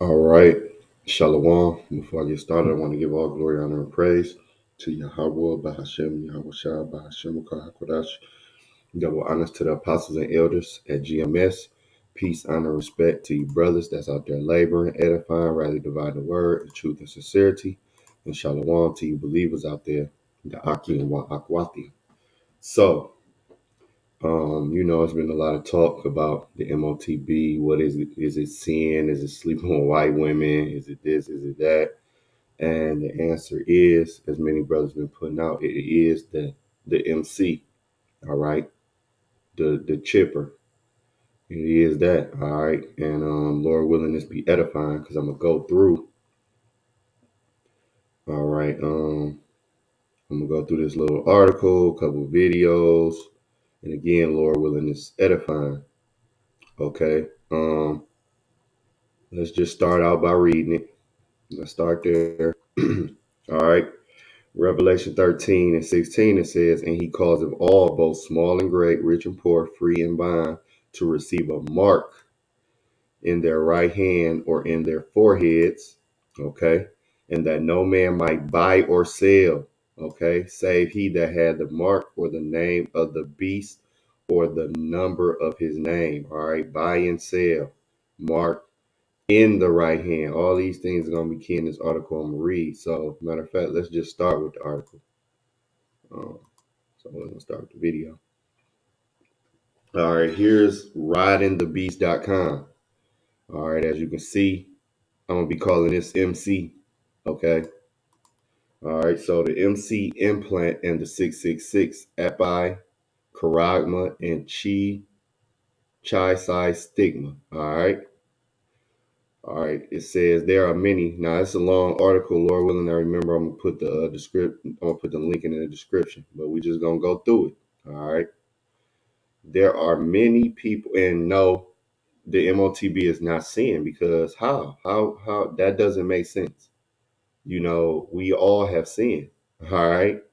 All right. Shalom. Before I get started, I want to give all glory, honor, and praise to Yahweh, Bahashem, Yahweh Shah, Bahashem, Kahakodash. Double honors to the apostles and elders at GMS. Peace, honor, respect to you brothers that's out there laboring, edifying, rightly dividing the word, the truth and sincerity. And shalom to you believers out there, the Aki and Wa Akwati. So, it's been a lot of talk about the MOTB. What is it? Is it sin? Is it sleeping with white women? Is it this? Is it that? And the answer is, as many brothers been putting out, it is the MC. All right, the chipper. It is that. All right, and Lord willing, this be edifying because I'm gonna go through. All right, I'm gonna go through this little article, a couple videos, and again, Lord willing, it's edifying. Okay. Let's just start out by reading it. Let's start there. All right. Revelation 13 and 16, it says, "And he causeth all, both small and great, rich and poor, free and bond, to receive a mark in their right hand or in their foreheads." Okay. "And that no man might buy or sell." Okay. "Save he that had the mark or the name of the beast or the number of his name." All right. Buy and sell. Mark in the right hand. All these things are going to be key in this article I'm going to read. So, matter of fact, let's just start with the article. So, we're going to start with the video. All right, here's ridingthebeast.com. All right, as you can see, I'm going to be calling this MC. Okay. All right, so the MC implant and the 666 epi, charagma, and chai size stigma. All right. All right, it says there are many. Now it's a long article. Lord willing, I remember I'm gonna put the I'm gonna put the link in the description, but we just gonna go through it. All right. There are many people, and no, the MOTB is not sin because how that doesn't make sense. We all have sinned. All right.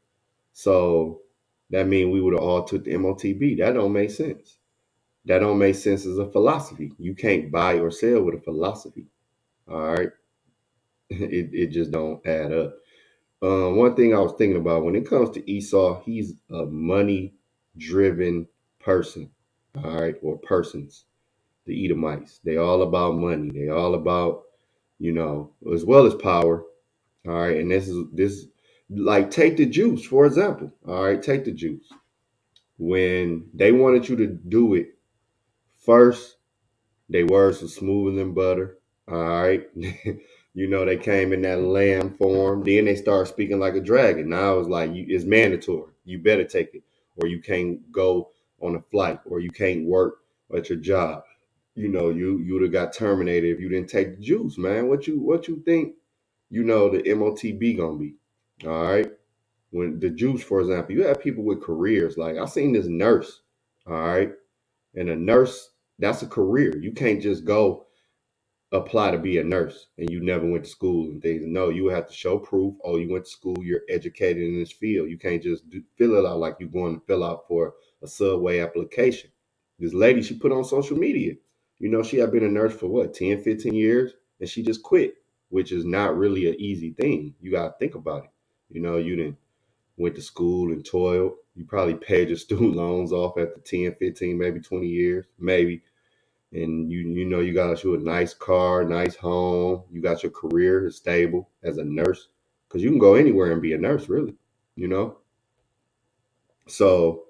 So that means we would have all took the MOTB. That don't make sense. That don't make sense as a philosophy. You can't buy or sell with a philosophy. All right. It just don't add up. One thing I was thinking about when it comes to Esau, he's a money driven person, all right, or persons. The Edomites, they all about money. They all about, as well as power. All right, and this like take the Jews for example. All right, take the Jews when they wanted you to do it first. They words were smoother than butter. All right. They came in that lamb form. Then they started speaking like a dragon. Now it's like it's mandatory. You better take it, or you can't go on a flight, or you can't work at your job. You would have got terminated if you didn't take the juice, man. What you think? The MOTB gonna be. All right. When the juice, for example, you have people with careers. Like I seen this nurse. All right. And a nurse, that's a career. You can't just go apply to be a nurse and you never went to school and things. No, you have to show proof. Oh, you went to school. You're educated in this field. You can't just fill it out like you're going to fill out for a Subway application. This lady, she put on social media. She had been a nurse for what, 10, 15 years, and she just quit, which is not really an easy thing. You got to think about it. You didn't went to school and toiled. You probably paid your student loans off after 10, 15, maybe 20 years, maybe. And you got you a nice car, nice home. You got your career is stable as a nurse because you can go anywhere and be a nurse, really. You know. So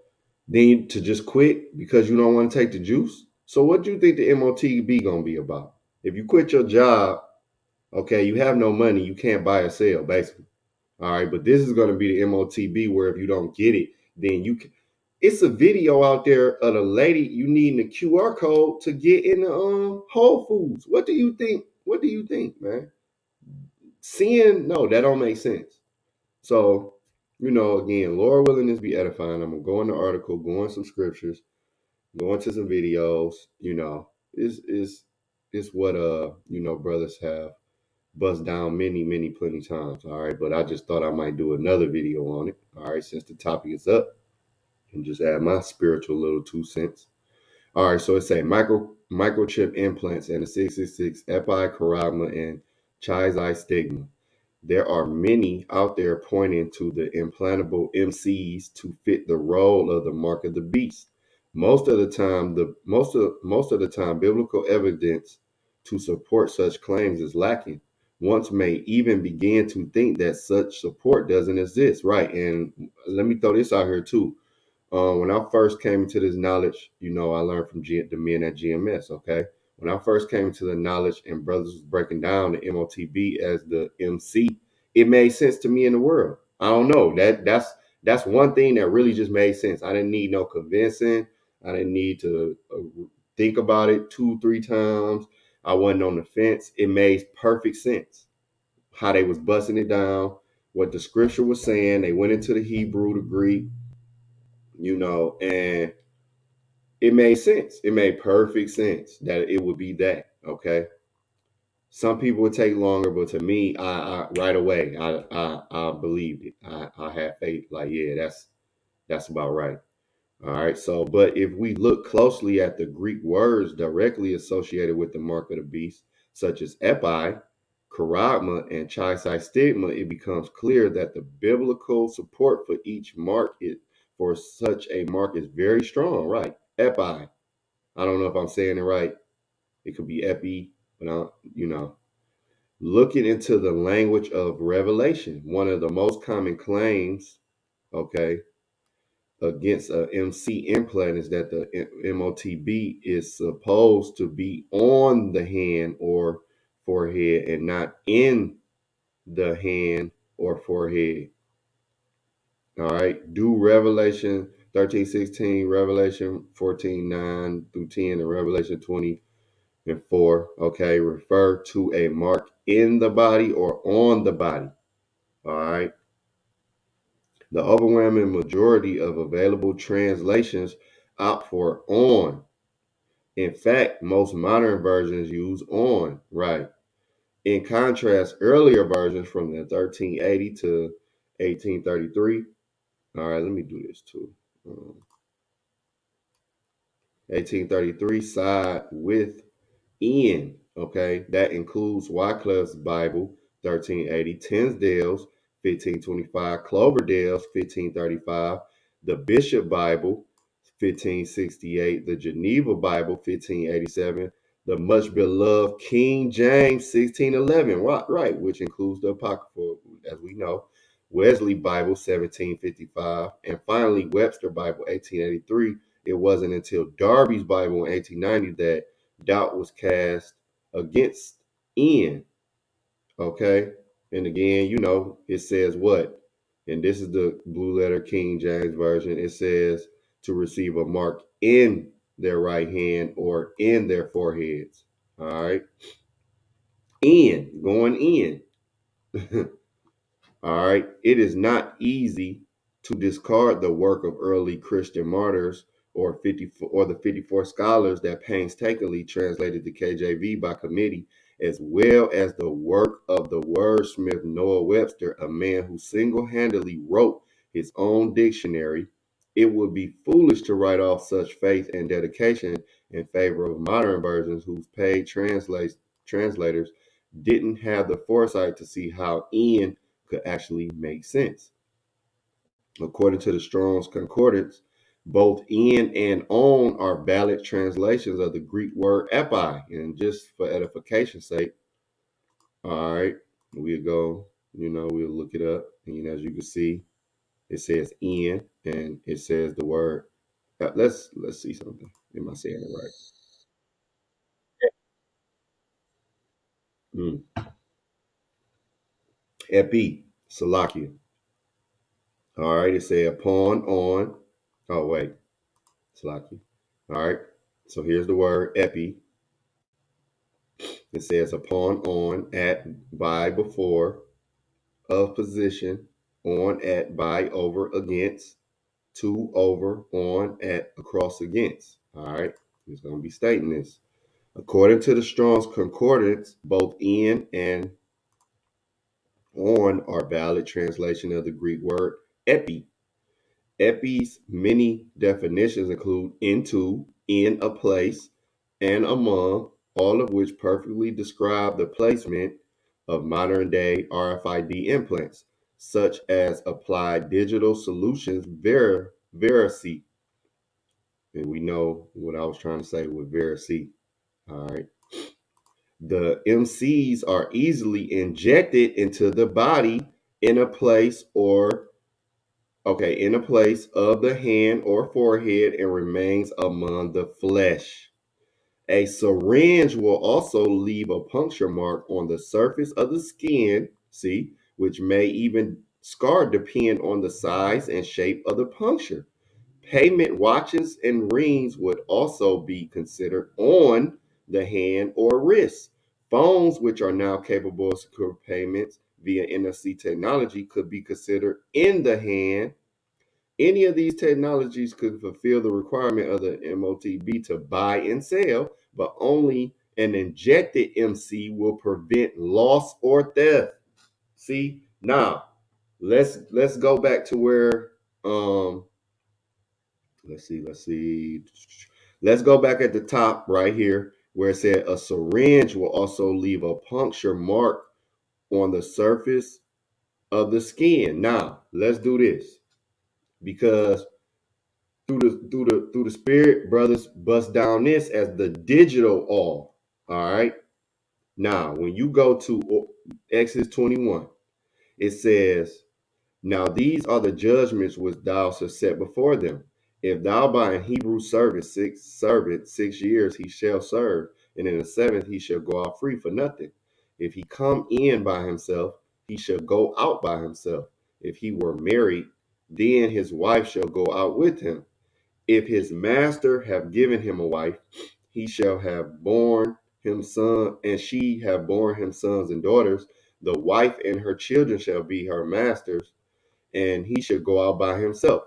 then to just quit because you don't want to take the juice. So what do you think the MOTB gonna be about? If you quit your job, okay, you have no money, you can't buy or sell, basically. All right, but this is gonna be the MOTB where if you don't get it, then you can. It's a video out there of a lady you needing a QR code to get in the Whole Foods. What do you think? What do you think, man? Seeing no, that don't make sense. So, again, Lord willing this be edifying. I'm gonna go in the article, go in some scriptures, go into some videos. Is what brothers have bust down many, many, plenty times. All right, but I just thought I might do another video on it. All right, since the topic is up, and just add my spiritual little 2 cents. All right, so it say microchip implants and the 666 epicaragma and chizai stigma. There are many out there pointing to the implantable MCs to fit the role of the mark of the beast. Most of the time biblical evidence to support such claims is lacking. One may even begin to think that such support doesn't exist. Right. And let me throw this out here too. When I first came into this knowledge, I learned from the men at GMS. Okay, when I first came into the knowledge and brothers was breaking down the MOTB as the MC, it made sense to me in the world. I don't know that's one thing that really just made sense. I didn't need no convincing. I didn't need to think about it 2-3 times. I wasn't on the fence. It made perfect sense how they was busting it down, what the scripture was saying. They went into the Hebrew, the Greek, and it made sense. It made perfect sense that it would be that. Okay. Some people would take longer, but to me, I right away, I believed it. I had faith. Like, yeah, that's about right. All right. So, but if we look closely at the Greek words directly associated with the mark of the beast, such as epi, charagma, and stigma, it becomes clear that the biblical support for each mark for such a mark is very strong. Right. Epi. I don't know if I'm saying it right. It could be epi, but looking into the language of Revelation, one of the most common claims, okay, against a MC implant is that the MOTB is supposed to be on the hand or forehead and not in the hand or forehead. All right. Do Revelation 13:16, Revelation 14:9 through 10, and Revelation 20:4, okay, refer to a mark in the body or on the body. All right. The overwhelming majority of available translations opt for on. In fact, most modern versions use on, right? In contrast, earlier versions from the 1380 to 1833. All right, let me do this too. 1833 side with in, okay? That includes Wycliffe's Bible, 1380, Tinsdale's, 1525, Cloverdale's, 1535, the Bishop Bible, 1568, the Geneva Bible, 1587, the much beloved King James, 1611, right, which includes the Apocrypha, as we know, Wesley Bible, 1755, and finally Webster Bible, 1883. It wasn't until Darby's Bible in 1890 that doubt was cast against in. Okay. And again, it says what? And this is the Blue Letter King James Version. It says to receive a mark in their right hand or in their foreheads. All right. Going in. All right. It is not easy to discard the work of early Christian martyrs or the 54 scholars that painstakingly translated the KJV by committee, as well as the work of the wordsmith Noah Webster, a man who single-handedly wrote his own dictionary. It would be foolish to write off such faith and dedication in favor of modern versions whose paid translators didn't have the foresight to see how in could actually make sense. According to the Strong's Concordance, both in and on are valid translations of the Greek word epi. And just for edification's sake, all right, we'll go, we'll look it up. And as you can see, it says in and it says the word. Let's see something. Am I saying it right? Epi, Salakia. All right, it said upon, on. Oh, wait, Salakia. All right, so here's the word epi. It says upon, on, at, by, before, of, position, on, at, by, over, against, to, over, on, at, across, against. All right, he's going to be stating this. According to the Strong's Concordance, both in and on are valid translation of the Greek word epi. Epi's many definitions include into, in a place, and among, all of which perfectly describe the placement of modern day RFID implants, such as Applied Digital Solutions Veracy. And we know what I was trying to say with Veracy. All right. The MCs are easily injected into the body in a place in a place of the hand or forehead and remains among the flesh. A syringe will also leave a puncture mark on the surface of the skin, see, which may even scar depend on the size and shape of the puncture. Payment watches and rings would also be considered on the hand or wrist. Phones, which are now capable of secure payments via NFC technology, could be considered in the hand. Any of these technologies could fulfill the requirement of the MOTB to buy and sell, but only an injected MC will prevent loss or theft. See, now let's go back to where let's see. Let's go back at the top right here where it said a syringe will also leave a puncture mark on the surface of the skin. Now, let's do this because through the spirit, brothers bust down this as the digital all. All right. Now, when you go to Exodus 21, it says, now these are the judgments which thou shalt set before them. If thou buy an Hebrew servant 6 years, he shall serve, and in the seventh he shall go out free for nothing. If he come in by himself, he shall go out by himself. If he were married, then his wife shall go out with him. If his master have given him a wife, he shall have borne him son, and she have borne him sons and daughters. The wife and her children shall be her masters, and he shall go out by himself.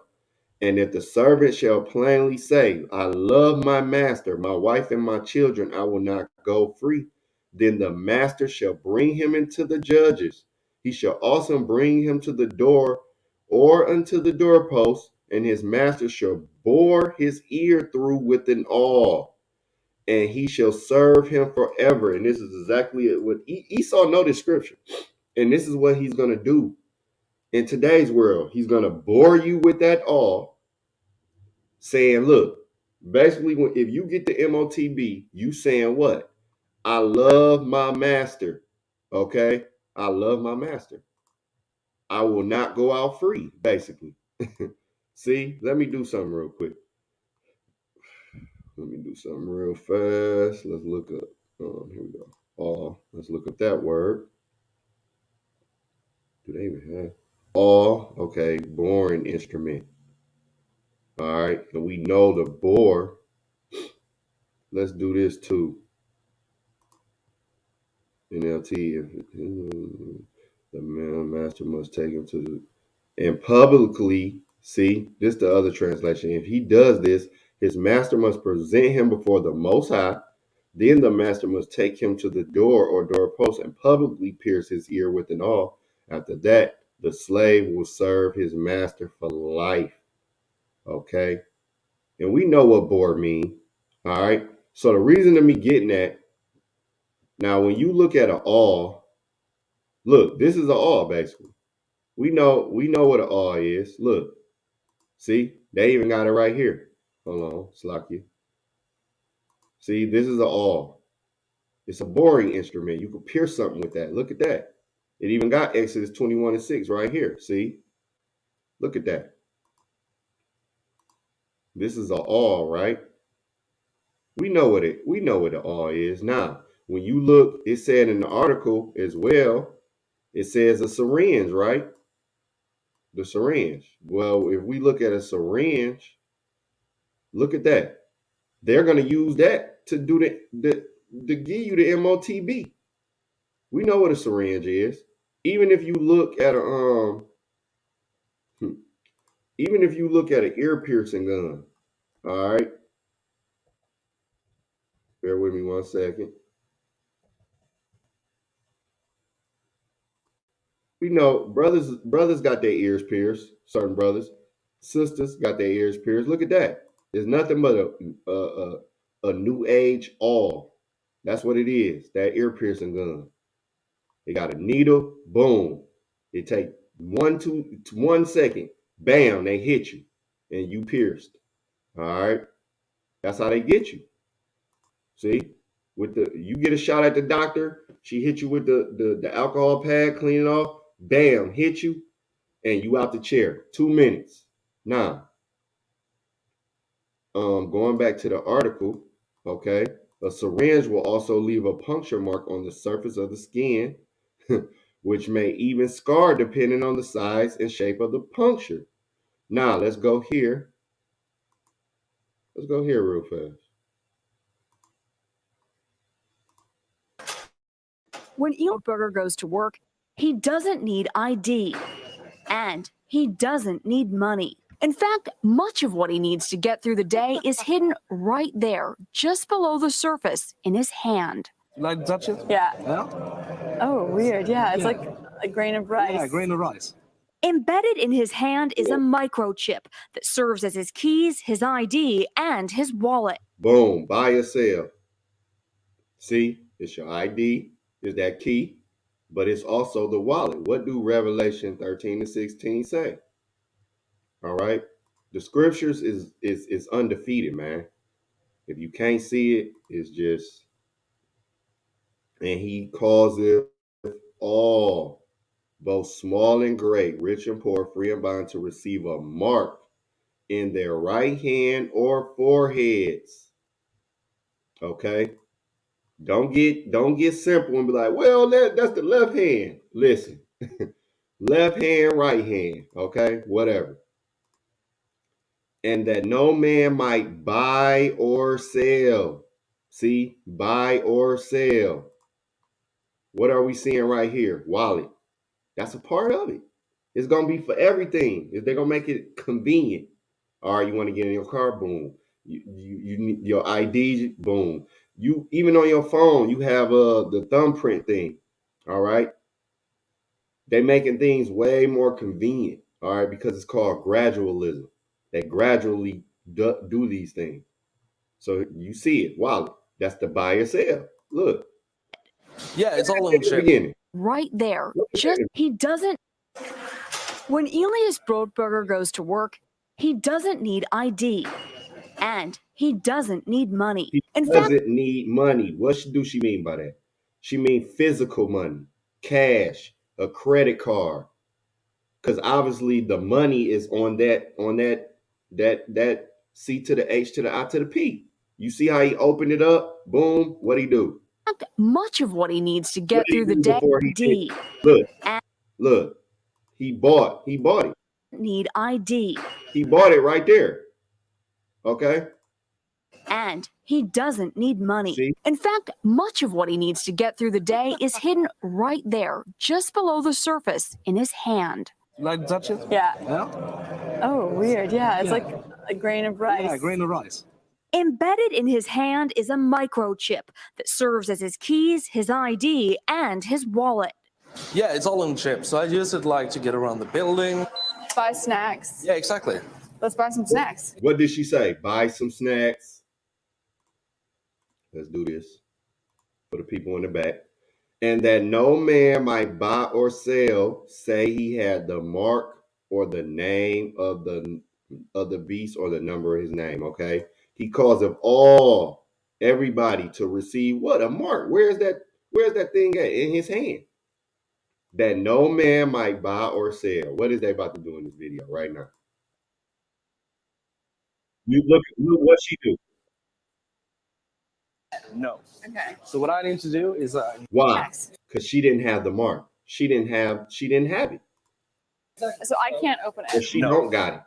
And if the servant shall plainly say, I love my master, my wife and my children, I will not go free, then the master shall bring him into the judges. He shall also bring him to the door or unto the doorpost, and his master shall bore his ear through with an awl, and he shall serve him forever. And this is exactly what Esau know this scripture. And this is what he's going to do in today's world. He's going to bore you with that awl, saying, look, basically, if you get the MOTB, you saying what? I love my master. Okay? I love my master. I will not go out free, basically. See, let me do something real quick. Let me do something real fast. Let's look up. Here we go. Let's look up that word. Do they even have? Okay, boring instrument. All right, and we know the bore. Let's do this too. NLT, the master must take him to and publicly, see, this is the other translation. If he does this, his master must present him before the Most High. Then the master must take him to the door or doorpost and publicly pierce his ear with an awl. After that, the slave will serve his master for life. Okay? And we know what bore mean. All right? So the reason of me getting that, now when you look at an awl, look, this is an awl basically. We know what an awl is. Look, see, they even got it right here. Hold on, Slakia. See, this is an awl. It's a boring instrument. You could pierce something with that. Look at that. It even got Exodus 21:6 right here. See, look at that. This is an awl, right? We know what an awl is. Now, when you look, it said in the article as well, it says a syringe, right? The syringe. Well, if we look at a syringe, look at that. They're going to use that to do to give you the MOTB. We know what a syringe is. Even if you look at even if you look at an ear piercing gun, all right. Bear with me 1 second. We know brothers got their ears pierced. Certain brothers, sisters got their ears pierced. Look at that. There's nothing but a new age all. That's what it is, that ear piercing gun. They got a needle, boom. It take 1 second, bam, they hit you, and you pierced. All right, that's how they get you. See, you get a shot at the doctor. She hit you with the alcohol pad, clean it off, bam, hit you, and you out the chair. 2 minutes. Now, going back to the article, okay, a syringe will also leave a puncture mark on the surface of the skin, which may even scar depending on the size and shape of the puncture. Now, let's go here. Let's go here real fast. When Burger goes to work, he doesn't need ID, and he doesn't need money. In fact, much of what he needs to get through the day is hidden right there, just below the surface, in his hand. You like to touch it? Yeah. Yeah? Oh, weird. Yeah, it's like a grain of rice. Yeah, a grain of rice. Embedded in his hand is a microchip that serves as his keys, his ID, and his wallet. Boom, buy or sell. See, it's your ID, is that key, but it's also the wallet. What do Revelation 13-16 say? All right. The scriptures is undefeated, man. If you can't see it, it's just, and he calls it all, both small and great, rich and poor, free and bond, to receive a mark in their right hand or foreheads. Okay. Don't get simple and be like, well, that's the left hand. Listen, left hand, right hand. Okay, whatever. And that no man might buy or sell. See, buy or sell. What are we seeing right here? Wallet. That's a part of it. It's gonna be for everything. If they're gonna make it convenient. All right, you want to get in your car, boom. You need your ID, boom. You even on your phone, you have the thumbprint thing. All right. They're making things way more convenient. All right, because it's called gradualism. They gradually do these things. So you see it. Wow, that's the buy or sell. Look. Yeah, it's all in the beginning. Right there. Just he doesn't. When Elias Brotberger goes to work, he doesn't need ID, and he doesn't need money. He doesn't need money. What do she mean by that? She means physical money, cash, a credit card, because obviously the money is on that C to the H to the I to the P. You see how he opened it up? Boom. What'd he do? Much of what he needs to get through the day. ID. Look. He bought it. Need ID. He bought it right there. Okay. And he doesn't need money. See? In fact, much of what he needs to get through the day is hidden right there, just below the surface, in his hand. You like to touch it? Yeah. Yeah? Oh, weird. Yeah, it's like a grain of rice. Yeah, a grain of rice. Embedded in his hand is a microchip that serves as his keys, his ID, and his wallet. Yeah, it's all in the chip. So I use it like to get around the building. Buy snacks. Yeah, exactly. Let's buy some snacks. What did she say? Buy some snacks. Let's do this for the people in the back. And that no man might buy or sell, say he had the mark or the name of the beast or the number of his name. Okay. He calls of everybody to receive what? A mark. Where's that thing at? In his hand. That no man might buy or sell. What is they about to do in this video right now? You look what she do. No. Okay. So what I need to do is Why? Because she didn't have the mark. She didn't have it. So I can't open Or it. she don't got it.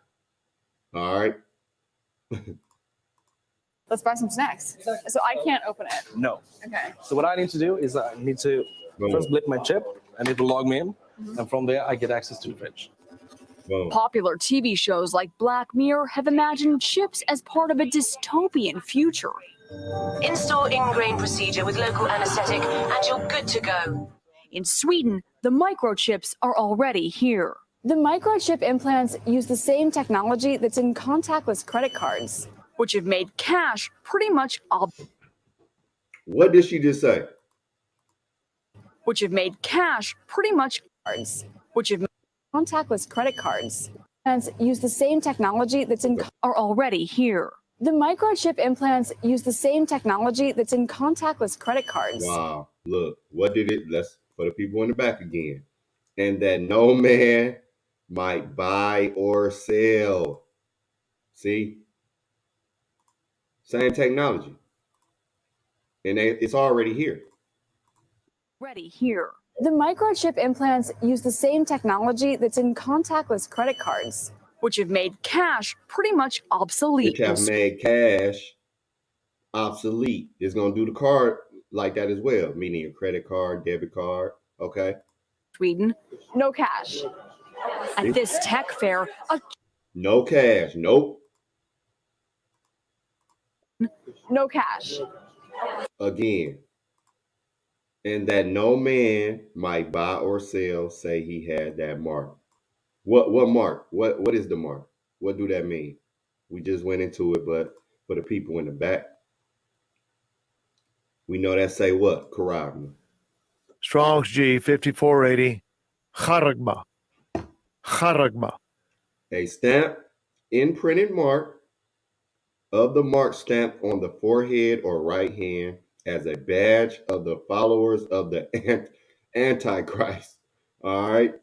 All right. Let's buy some snacks. So I can't open it. no. Okay. So what I need to do is I need to first blip my chip, and it will log me in, and from there I get access to the fridge. Boom. Popular TV shows like Black Mirror have imagined chips as part of a dystopian future. Install ingrain procedure with local anesthetic and you're good to go. In Sweden, the microchips are already here. The microchip implants use the same technology that's in contactless credit cards. which have made cash pretty much What did she just say? which have made cash pretty much Cards. which have Contactless credit cards. And use the same technology that's in. are already here. The microchip implants use the same technology that's in contactless credit cards. Wow. Look, what did it? Let's for the people in the back again. And that no man might buy or sell. See? Same technology. And it's already here. Already here. The microchip implants use the same technology that's in contactless credit cards. Which have made cash pretty much obsolete. Which have made cash obsolete. It's going to do the card like that as well, meaning a credit card, debit card. Okay. Sweden. No cash. At this tech fair, no cash. Nope. No cash. Again. And that no man might buy or sell, say he had that mark. What mark? What is the mark? What do that mean? We just went into it, but for the people in the back, we know that say what? Karagma. Strong's G 5480. Charagma. Charagma. A stamp, imprinted mark of the mark stamped on the forehead or right hand as a badge of the followers of the Antichrist. All right.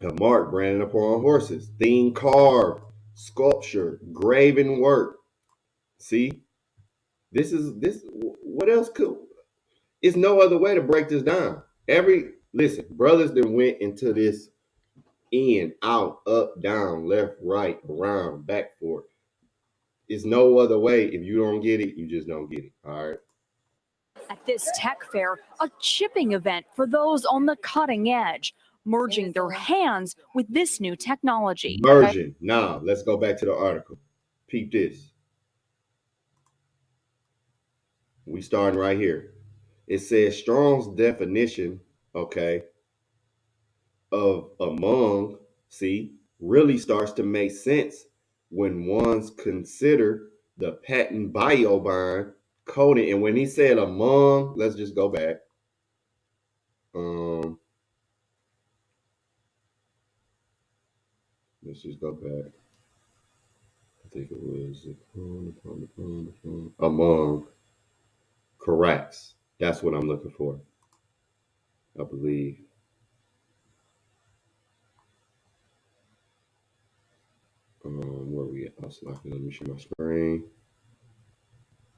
A mark branded upon horses, theme carved, sculpture, graven work. See, this. What else could? It's no other way to break this down. Listen, brothers that went into this in, out, up, down, left, right, around, back, forth. It's no other way. If you don't get it, you just don't get it. All right. at this tech fair, a chipping event for those on the cutting edge, merging their hands with this new technology. Merging. Now, let's go back to the article. Peep this. We starting right here. It says Strong's definition, okay, of among, see, really starts to make sense when one's consider the patent biobind coding. And when he said among, let's just go back. Let's just go back. I think it was among corrects. That's what I'm looking for. I believe. Where we at? Let me share my screen.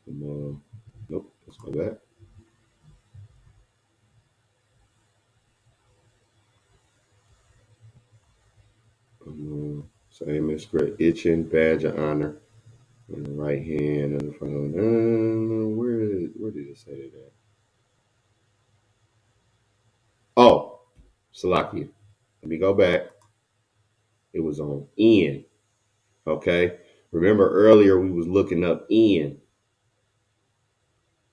Nope. Let's go back. Same as great. Itching, badge of honor. In the right hand of the phone. Where did it say that? Oh, Salakia. Let me go back. It was on N. Okay. Remember earlier we was looking up N.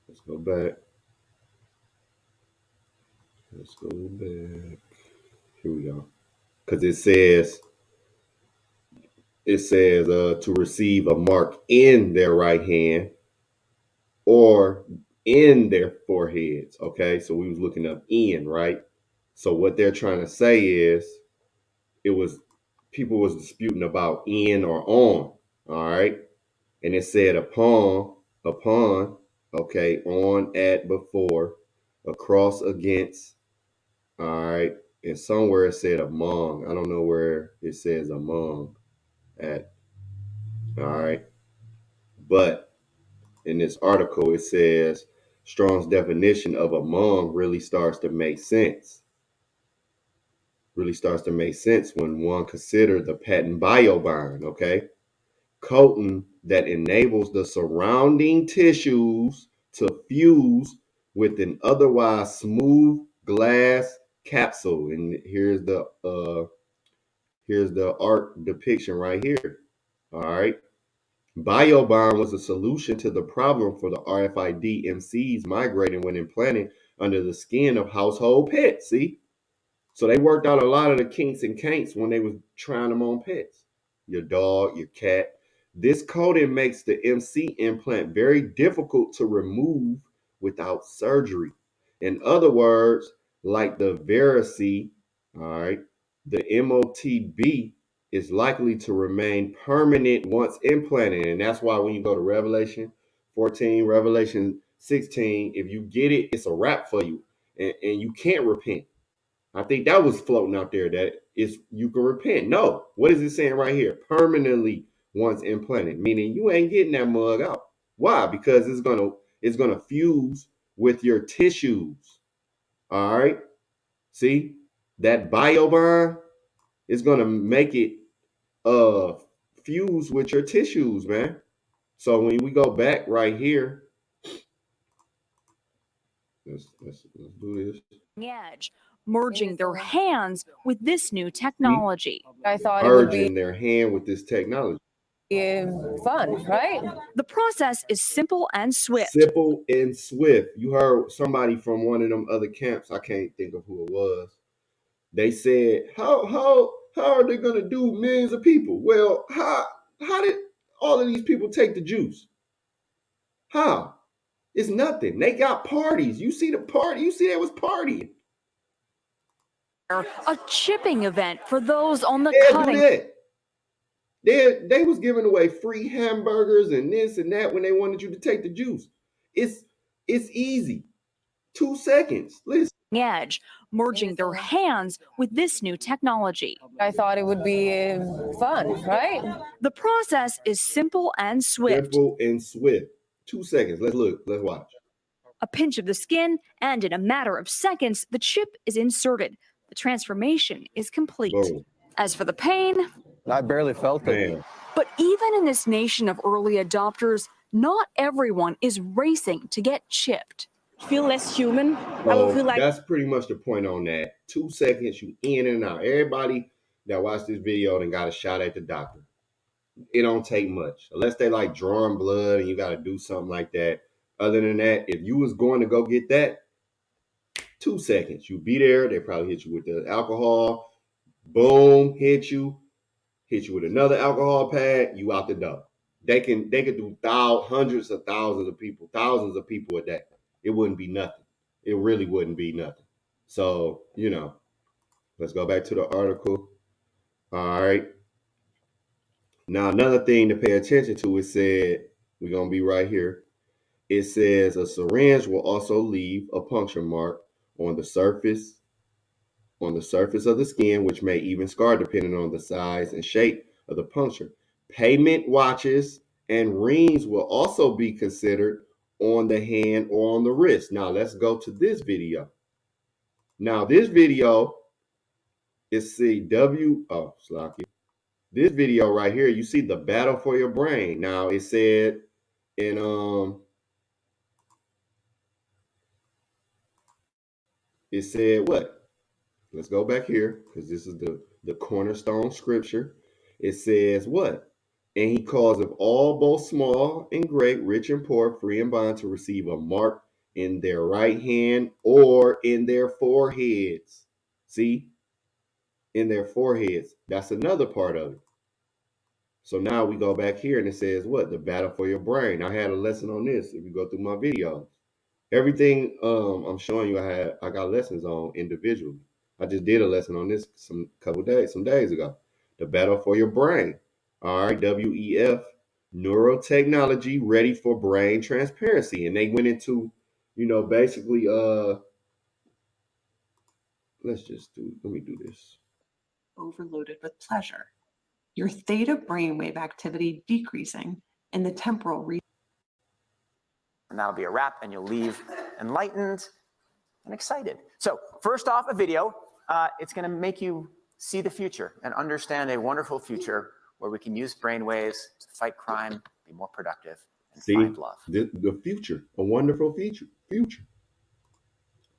Let's go back. Let's go back. Here we go. Because it says to receive a mark in their right hand or in their foreheads. Okay, so we was looking up in, right? So what they're trying to say is people was disputing about in or on. All right, and it said upon, okay, on, at, before, across, against. All right, and somewhere it said among. I don't know where it says among at. All right, but in this article it says Strong's definition of among really starts to make sense. Really starts to make sense when one considers the patent biobind, okay? Coating that enables the surrounding tissues to fuse with an otherwise smooth glass capsule. And here's the art depiction right here. All right. Biobond was a solution to the problem for the RFID MCs migrating when implanted under the skin of household pets. See? So they worked out a lot of the kinks and kinks when they was trying them on pets. Your dog, your cat. This coating makes the MC implant very difficult to remove without surgery. In other words, like the Verici, all right, the MOTB is likely to remain permanent once implanted. And that's why when you go to Revelation 14, Revelation 16, if you get it, it's a wrap for you. And you can't repent. I think that was floating out there that is you can repent. No, what is it saying right here? Permanently once implanted, meaning you ain't getting that mug out. Why? Because it's gonna fuse with your tissues. All right. See that biobond is gonna make it uh fuse with your tissues, man. So when we go back right here, let's do this. Edge, merging their hands with this new technology. I thought it would be Merging their hand with this technology. fun, right? The process is simple and swift. Simple and swift. You heard somebody from one of them other camps. I can't think of who it was. They said, how are they gonna do millions of people? Well, how did all of these people take the juice? How? It's nothing. They got parties. You see the party. You see they was partying. A chipping event for those on the They'll cutting. do that. They was giving away free hamburgers and this and that when they wanted you to take the juice. It's easy. 2 seconds. Listen. Edge, merging their hands with this new technology. I thought it would be fun, right? The process is simple and swift. Simple and swift. 2 seconds. Let's look. Let's watch. A pinch of the skin, and in a matter of seconds, the chip is inserted. The transformation is complete. Boom. As for the pain, I barely felt it. Bam. but even in this nation of early adopters, not everyone is racing to get chipped. Feel less human. I So will feel like that's pretty much the point on that. 2 seconds, you in and out. Everybody that watched this video and got a shot at the doctor. It don't take much. Unless they like drawing blood and you got to do something like that. Other than that, if you was going to go get that, 2 seconds. You be there. They probably hit you with the alcohol. Boom, hit you with another alcohol pad. You out the door. They can do hundreds of thousands of people, thousands of people a day. It wouldn't be nothing. It really wouldn't be nothing. So, let's go back to the article. All right. Now, another thing to pay attention to, it said, we're going to be right here. It says a syringe will also leave a puncture mark on the surface of the skin, which may even scar depending on the size and shape of the puncture. Payment watches and rings will also be considered on the hand or on the wrist. Now let's go to this video. Now this video is this video right here, you see the battle for your brain. Now it said what? Let's go back here because this is the cornerstone scripture. It says what? And he caused of all, both small and great, rich and poor, free and bond, to receive a mark in their right hand or in their foreheads. See? In their foreheads. That's another part of it. So now we go back here and it says what? The battle for your brain. I had a lesson on this if you go through my videos. Everything I'm showing you I got lessons on individually. I just did a lesson on this some days ago. The battle for your brain. All right, WEF, neurotechnology ready for brain transparency. And they went into, basically let me do this. Overloaded with pleasure. Your theta brainwave activity decreasing in the temporal region. And that'll be a wrap, and you'll leave enlightened and excited. So first off, a video. It's going to make you see the future and understand a wonderful future where we can use brainwaves to fight crime, be more productive, and find love. The future, a wonderful future.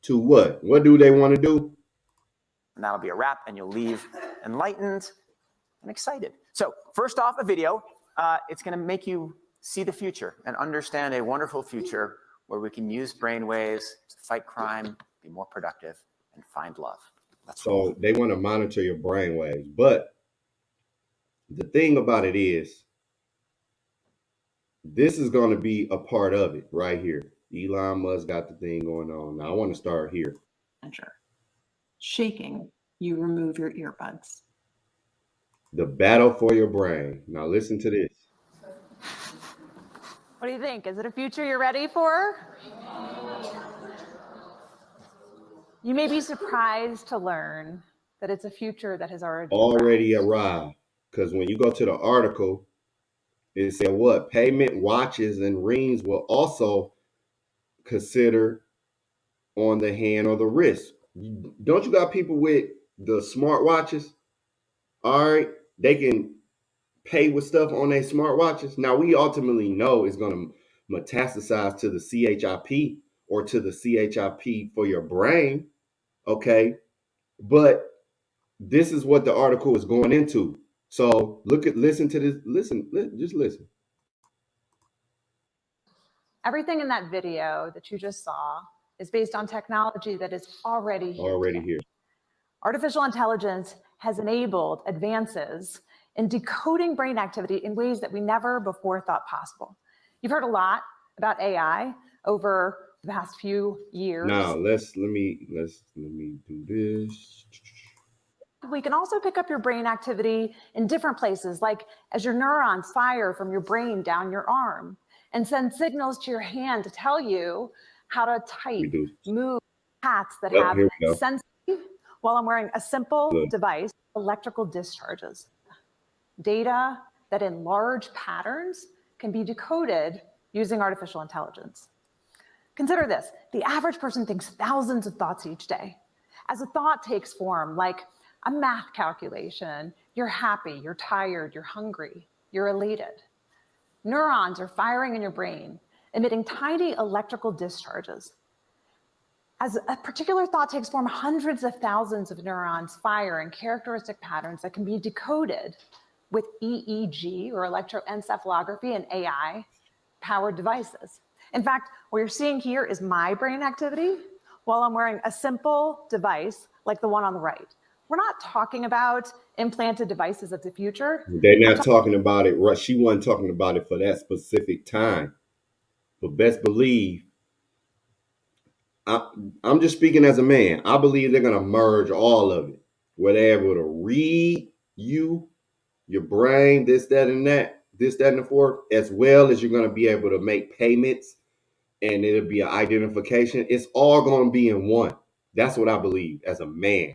To what? What do they want to do? And that'll be a wrap, and you'll leave enlightened and excited. So first off, a video. It's going to make you see the future and understand a wonderful future where we can use brainwaves to fight crime, be more productive, and find love. So they want to monitor your brainwaves. But the thing about it is, This is going to be a part of it right here. Elon Musk got the thing going on. Now I want to start here. Shaking, you remove your earbuds. The battle for your brain. Now listen to this. What do you think? Is it a future you're ready for? You may be surprised to learn that it's a future that has already arrived. Because when you go to the article, it said what? Payment watches and rings will also consider on the hand or the wrist. Don't you got people with the smart watches? All right, they can pay with stuff on their smart watches. Now we ultimately know it's going to metastasize to the CHIP or to the CHIP for your brain. Okay, but this is what the article is going into. So listen to this. Just listen. Everything in that video that you just saw is based on technology that is already here. Artificial intelligence has enabled advances in decoding brain activity in ways that we never before thought possible. You've heard a lot about AI over the past few years. Now let me do this. We can also pick up your brain activity in different places, like as your neurons fire from your brain down your arm and send signals to your hand to tell you how to type, move, hats that have sensory, while I'm wearing a simple device, electrical discharges. Data that in large patterns can be decoded using artificial intelligence. Consider this, the average person thinks thousands of thoughts each day. As a thought takes form, like a math calculation, you're happy, you're tired, you're hungry, you're elated. Neurons are firing in your brain, emitting tiny electrical discharges. As a particular thought takes form, hundreds of thousands of neurons fire in characteristic patterns that can be decoded with EEG or electroencephalography and AI-powered devices. In fact, what you're seeing here is my brain activity while I'm wearing a simple device like the one on the right. We're not talking about implanted devices of the future. They're not talking about it. She wasn't talking about it for that specific time. But best believe, I'm just speaking as a man. I believe they're going to merge all of it, where they're able to read you, your brain, this, that, and the fourth, as well as you're going to be able to make payments, and it'll be an identification. It's all going to be in one. That's what I believe as a man.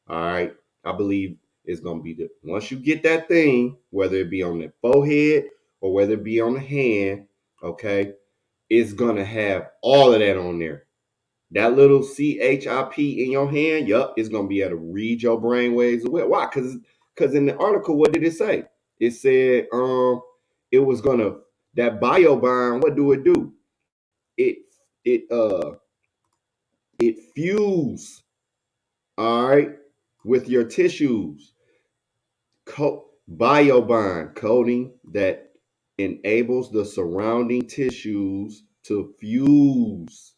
All right. I believe it's going to be once you get that thing, whether it be on the forehead or whether it be on the hand, okay, it's going to have all of that on there. That little CHIP in your hand, it's going to be able to read your brain waves away. Why? Because in the article, what did it say? It said it was going to, that biobond, what do? It fuse, all right, with your tissues. Biobond coating that enables the surrounding tissues to fuse,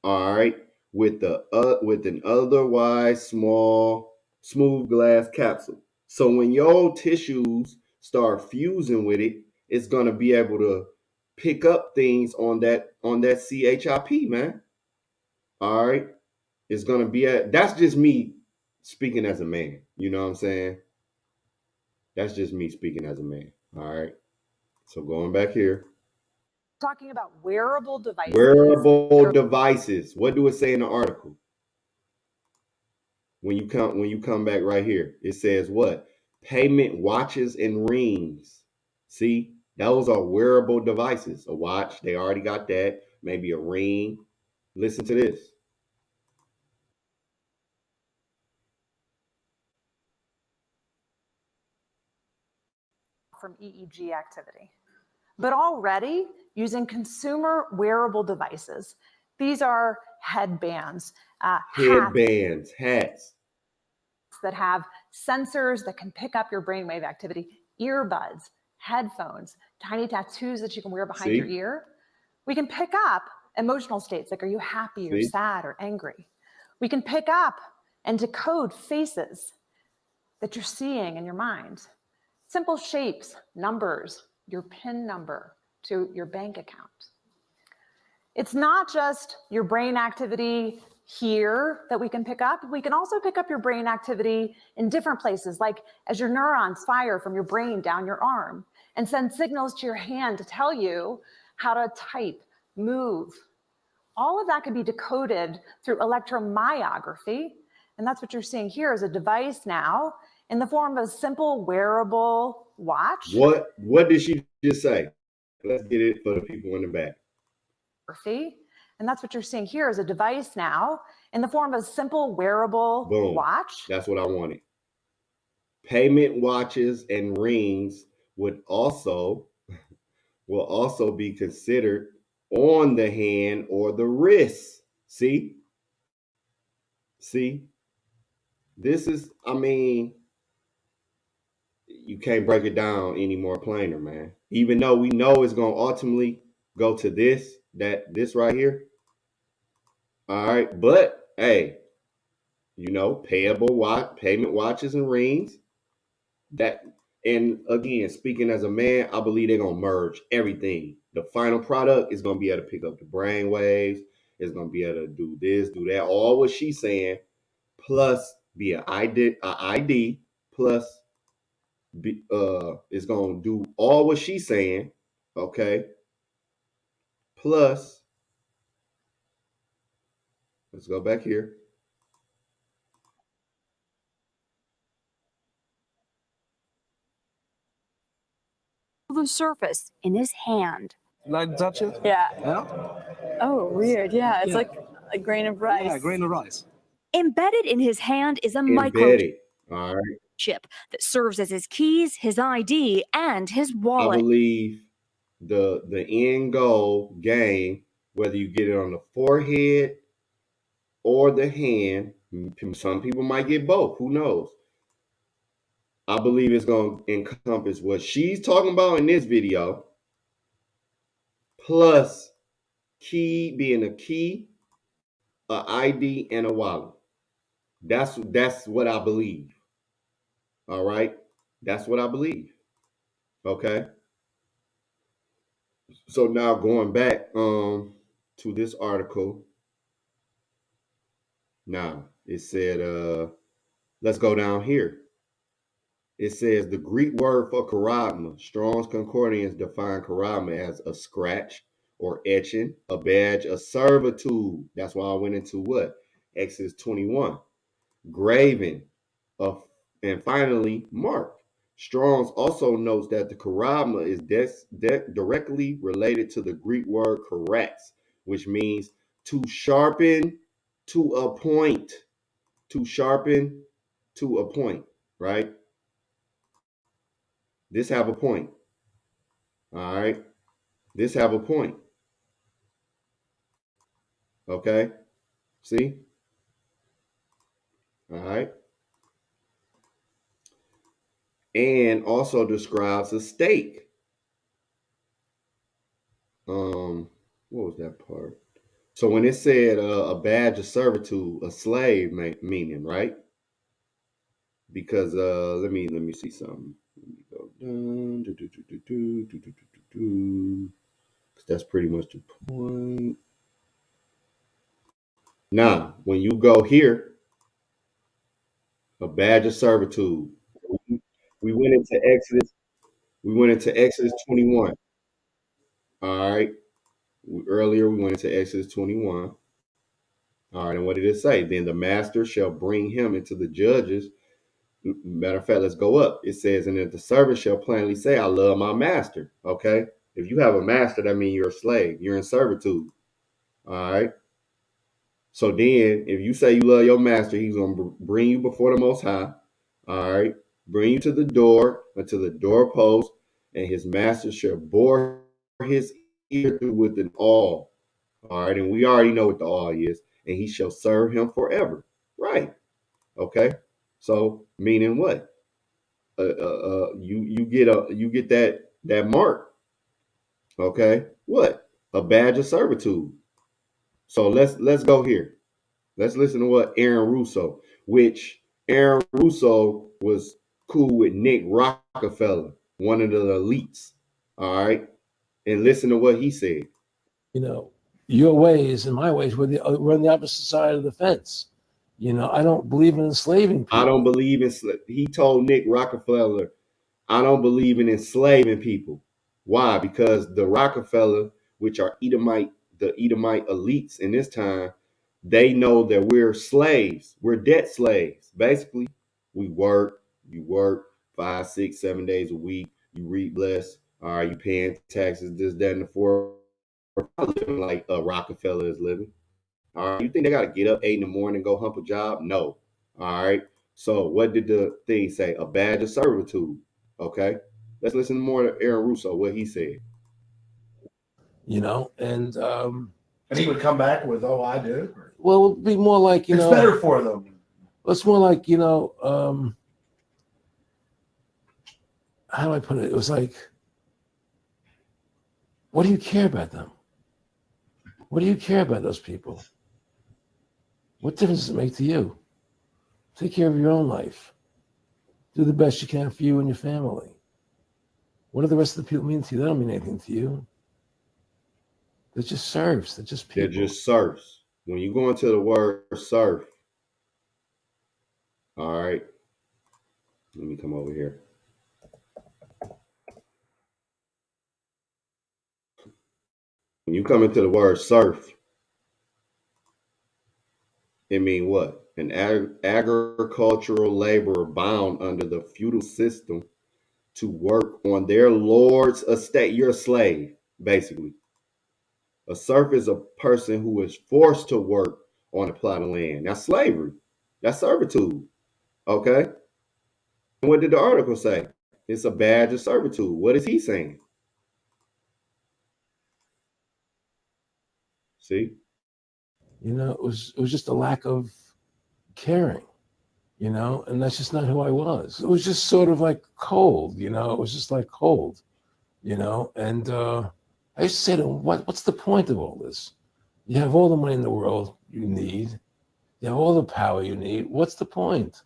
all right, with an otherwise smooth glass capsule. So when your tissues start fusing with it, it's gonna be able to pick up things on that CHIP, man. All right, it's gonna be that's just me speaking as a man. You know what I'm saying? That's just me speaking as a man. All right. So going back here. Talking about wearable devices. Wearable devices. What do it say in the article? When you come back right here, it says what? Payment watches and rings. See, those are wearable devices. A watch, they already got that. Maybe a ring. Listen to this. From EEG activity. But already using consumer wearable devices. These are headbands, hats that have sensors that can pick up your brainwave activity, earbuds, headphones, tiny tattoos that you can wear behind your ear. We can pick up emotional states like, are you happy or sad or angry? We can pick up and decode faces that you're seeing in your mind. Simple shapes, numbers, your PIN number, to your bank account. It's not just your brain activity here that we can pick up. We can also pick up your brain activity in different places, like as your neurons fire from your brain down your arm and send signals to your hand to tell you how to type, move. All of that can be decoded through electromyography. And that's what you're seeing here is a device now in the form of a simple wearable watch. What did she just say? Let's get it for the people in the back. And that's what you're seeing here is a device now in the form of a simple wearable watch. That's what I wanted. Payment watches and rings will also be considered on the hand or the wrist. See? This is, I mean, you can't break it down any more plainer, man. Even though we know it's going to ultimately go to this right here. All right. But, hey, you know, payment watches and rings. And again, speaking as a man, I believe they're going to merge everything. The final product is going to be able to pick up the brain waves. It's going to be able to do this, do that. All what she's saying, plus be an ID, plus it's going to do all what she's saying, okay? Plus, let's go back here. The surface in his hand. Like touch it? Yeah. Yeah. Oh, weird. Yeah, it's like a grain of rice. Yeah, a grain of rice. Embedded in his hand is a Embedded. All right. microchip that serves as his keys, his ID, and his wallet. I believe the end goal game, whether you get it on the forehead or the hand, some people might get both. Who knows? I believe it's going to encompass what she's talking about in this video, plus being a key, an ID, and a wallet. That's what I believe. All right? That's what I believe. Okay? So now going back to this article. Now, it said, let's go down here. It says the Greek word for charagma, Strong's Concordance define charagma as a scratch or etching, a badge of servitude. That's why I went into what? Exodus 21. Graven, and finally marked. Strong's also notes that the charagma is directly related to the Greek word charax, which means to sharpen to a point. To sharpen to a point, right? This have a point. All right. This have a point. Okay. See? All right. And also describes a stake. What was that part? So when it said a badge of servitude, a slave meaning, right? Because let me see something. Let me go down. Because that's pretty much the point. Now, when you go here, a badge of servitude. We went into Exodus. We went into Exodus 21. All right. Earlier, we went into Exodus 21. All right. And what did it say? Then the master shall bring him into the judges. Matter of fact, let's go up. It says, and that the servant shall plainly say, I love my master. Okay. If you have a master, that means you're a slave. You're in servitude. All right. So then, if you say you love your master, he's going to bring you before the Most High. All right. Bring you to the door, unto the doorpost, and his master shall bore his ear through with an awl. All right. And we already know what the awl is. And he shall serve him forever. Right. Okay. So, meaning what? You get that mark. Okay. What? A badge of servitude. So let's go here. Let's listen to what Aaron Russo, which Aaron Russo was cool with Nick Rockefeller, one of the elites. All right. and listen to what he said. You know, your ways and my ways, we're on the opposite side of the fence. You know, I don't believe in enslaving people. I don't believe in. He told Nick Rockefeller, I don't believe in enslaving people. Why? Because the Rockefeller, which are the Edomite elites in this time, they know that we're slaves. We're debt slaves. Basically, we work, you work 5, 6, 7 days a week. You reap less. All right, you paying taxes, this, that, and the fourth. Living like a Rockefeller is living. All right, you think they got to get up 8 in the morning and go hump a job? No. All right. So what did the thing say? A badge of servitude. Okay. Let's listen more to Aaron Russo, what he said. You know, and he would come back with, "Oh, I do." Well, it would be more like, it's better for them. It's more like, how do I put it? It was like, what do you care about them? What do you care about those people? What difference does it make to you? Take care of your own life. Do the best you can for you and your family. What do the rest of the people mean to you? They don't mean anything to you. They're just serfs. They're just people. They're just serfs. When you go into the word serf, all right, let me come over here. When you come into the word serf, it means what? An agricultural laborer bound under the feudal system to work on their lord's estate. You're a slave, basically. A serf is a person who is forced to work on a plot of land. That's slavery. That's servitude. Okay? And what did the article say? It's a badge of servitude. What is he saying? See? You know, it was just a lack of caring, and that's just not who I was. It was just sort of like cold, it was just like cold, and I used to say to him, what's the point of all this? You have all the money in the world you need. You have all the power you need. What's the point?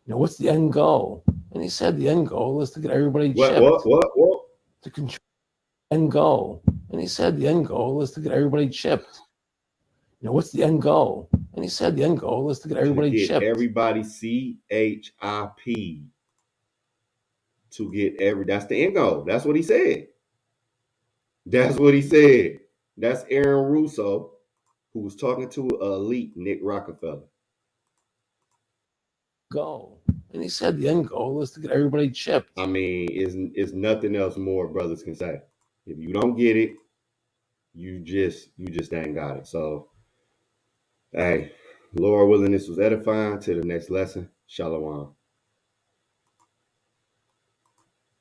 What's the end goal? And he said the end goal is to get everybody chipped. What? To control the end goal. And he said the end goal is to get everybody chipped. What's the end goal? And he said the end goal is to get everybody chipped. Everybody CHIP. To get that's the end goal. That's what he said. That's what he said. That's Aaron Russo, who was talking to elite Nick Rockefeller. Goal. And he said the end goal is to get everybody chipped. I mean, is nothing else more brothers can say. If you don't get it, you just ain't got it. So, hey, Lord willing, this was edifying. To the next lesson. Shalom.